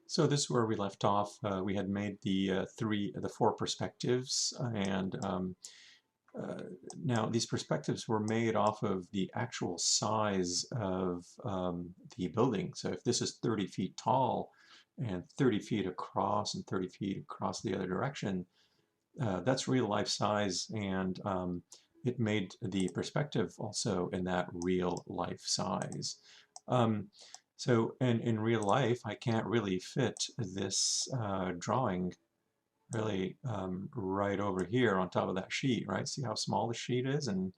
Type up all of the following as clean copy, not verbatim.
So this is where we left off. We had made the four perspectives, and uh, now these perspectives were made off of the actual size of the building. So if this is 30 feet tall and 30 feet across and 30 feet across the other direction, that's real life size, and it made the perspective also in that real life size. Um, so in real life, I can't really fit this drawing really right over here on top of that sheet, right? See how small the sheet is and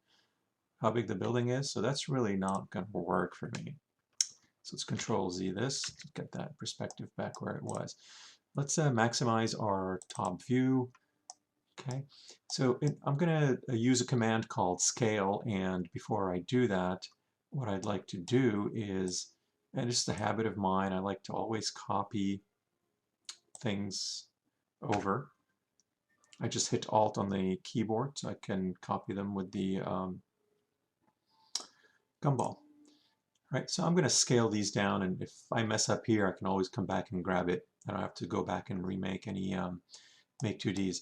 how big the building is? So that's really not going to work for me. So let's Control Z this to get that perspective back where it was. Let's maximize our top view. Okay, so I'm going to use a command called scale, and before I do that, what I'd like to do is, and it's a habit of mine, I like to always copy things over. I just hit Alt on the keyboard so I can copy them with the gumball. Right, so I'm going to scale these down, and if I mess up here, I can always come back and grab it. I don't have to go back and remake any make 2Ds.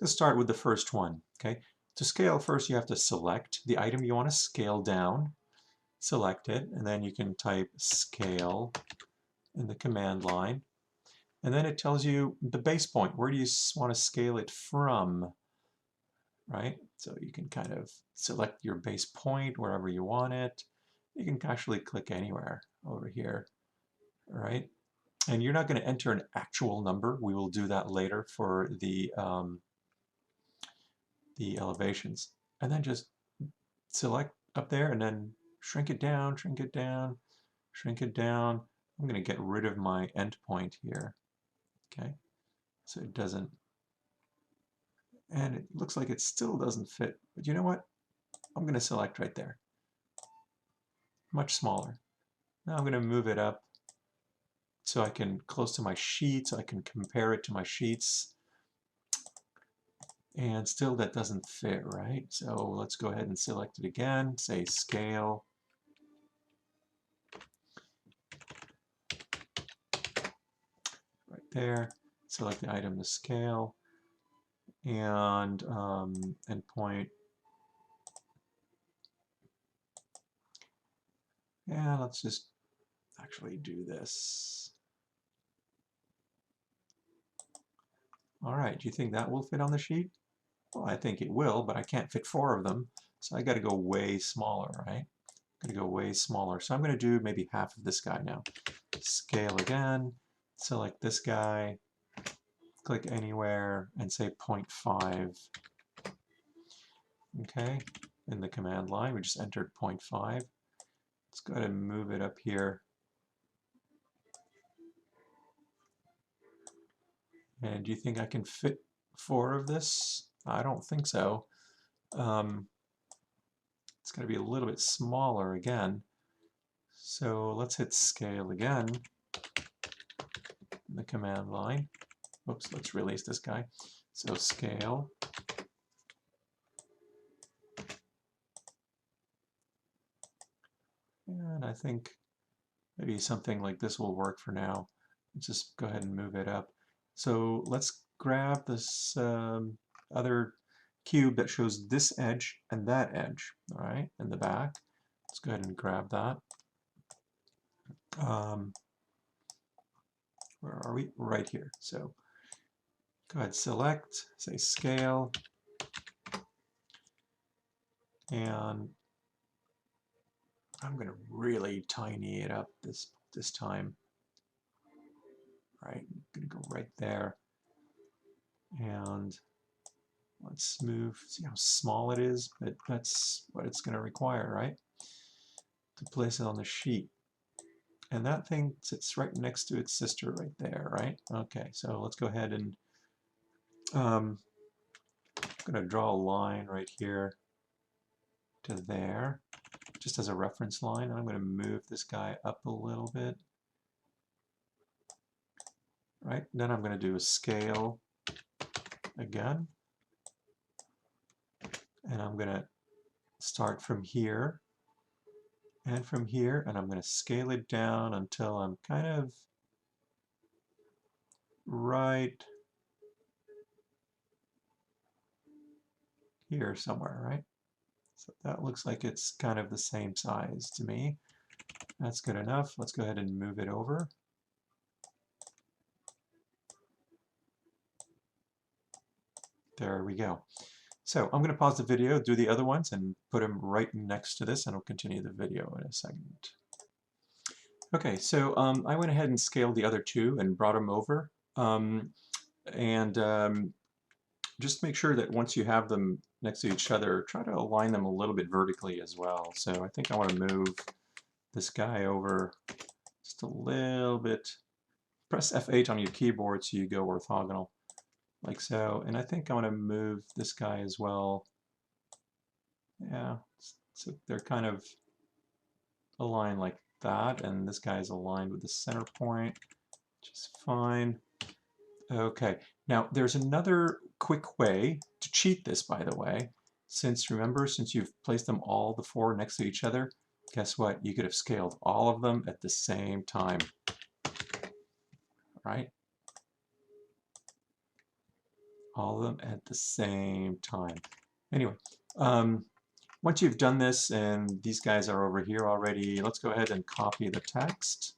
Let's start with the first one. Okay, to scale, first you have to select the item you want to scale down, select it, and then you can type scale in the command line, and then it tells you the base point. Where do you want to scale it from, right? So you can kind of select your base point wherever you want it. You can actually click anywhere over here, right? And you're not going to enter an actual number. We will do that later for the elevations. And then just select up there and then shrink it down, shrink it down, shrink it down. I'm going to get rid of my endpoint here. Okay, so it doesn't, and it looks like it still doesn't fit. But you know what? I'm going to select right there. Much smaller. Now I'm going to move it up so I can close to my sheet, so I can compare it to my sheets. And still that doesn't fit, right? So let's go ahead and select it again, say scale. Right there, select the item to scale, and endpoint. Yeah, let's just actually do this. All right, do you think that will fit on the sheet? Well, I think it will, but I can't fit 4 of them, so I got to go way smaller, right? Going to go way smaller. So I'm going to do maybe half of this guy now. Scale again, select this guy, click anywhere, and say 0.5. Okay, in the command line, we just entered 0.5. Let's go ahead and move it up here. And do you think I can fit 4 of this? I don't think so. It's going to be a little bit smaller again. So let's hit scale again in the command line. Oops, let's release this guy. So scale. And I think maybe something like this will work for now. Let's just go ahead and move it up. So let's grab this other cube that shows this edge and that edge, all right, in the back. Let's go ahead and grab that. Where are we? Right here. So go ahead, select, say scale, and I'm going to really tiny it up this time. Right, I'm going to go right there, and let's move. See how small it is, but that's what it's going to require, right? To place it on the sheet. And that thing sits right next to its sister right there, right? Okay, so let's go ahead and I'm going to draw a line right here to there, just as a reference line. And I'm going to move this guy up a little bit. Right, then I'm going to do a scale again. And I'm going to start from here and from here, and I'm going to scale it down until I'm kind of right here somewhere, right? So that looks like it's kind of the same size to me. That's good enough. Let's go ahead and move it over. There we go. So I'm going to pause the video, do the other ones, and put them right next to this, and I'll continue the video in a second. Okay, so I went ahead and scaled the other two and brought them over. And just make sure that once you have them next to each other, try to align them a little bit vertically as well. So I think I want to move this guy over just a little bit. Press F8 on your keyboard so you go orthogonal, like so. And I think I want to move this guy as well. Yeah, so they're kind of aligned like that, and this guy is aligned with the center point, which is fine. Okay, now there's another quick way to cheat this, by the way. Remember, since you've placed them all, the four next to each other, guess what? You could have scaled all of them at the same time, right? All of them at the same time. Anyway, once you've done this and these guys are over here already, let's go ahead and copy the text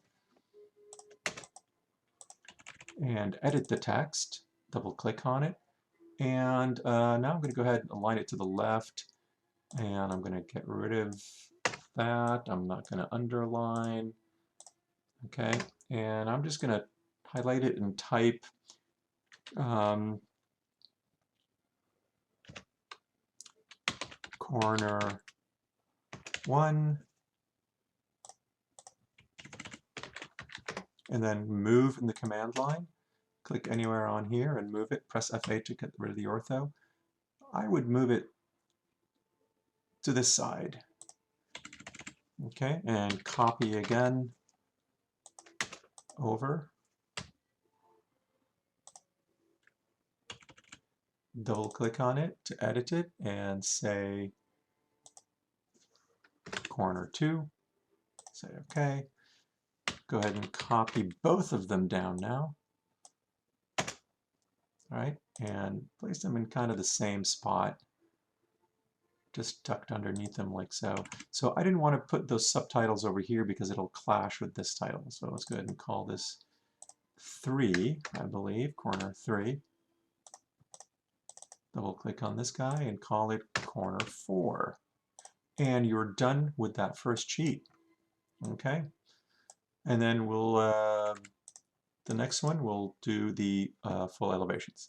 and edit the text. Double click on it. And now I'm going to go ahead and align it to the left. And I'm going to get rid of that. I'm not going to underline. Okay. And I'm just going to highlight it and type corner 1. And then move in the command line. Click anywhere on here and move it. Press F8 to get rid of the ortho. I would move it to this side. Okay, and copy again over. Double click on it to edit it and say corner 2. Say OK. Go ahead and copy both of them down now. All right, and place them in kind of the same spot, just tucked underneath them like so. So I didn't want to put those subtitles over here because it'll clash with this title. So let's go ahead and call this 3, I believe, corner 3. Double click on this guy and call it corner 4. And you're done with that first cheat. Okay? And then we'll, the next one, we'll do the full elevations.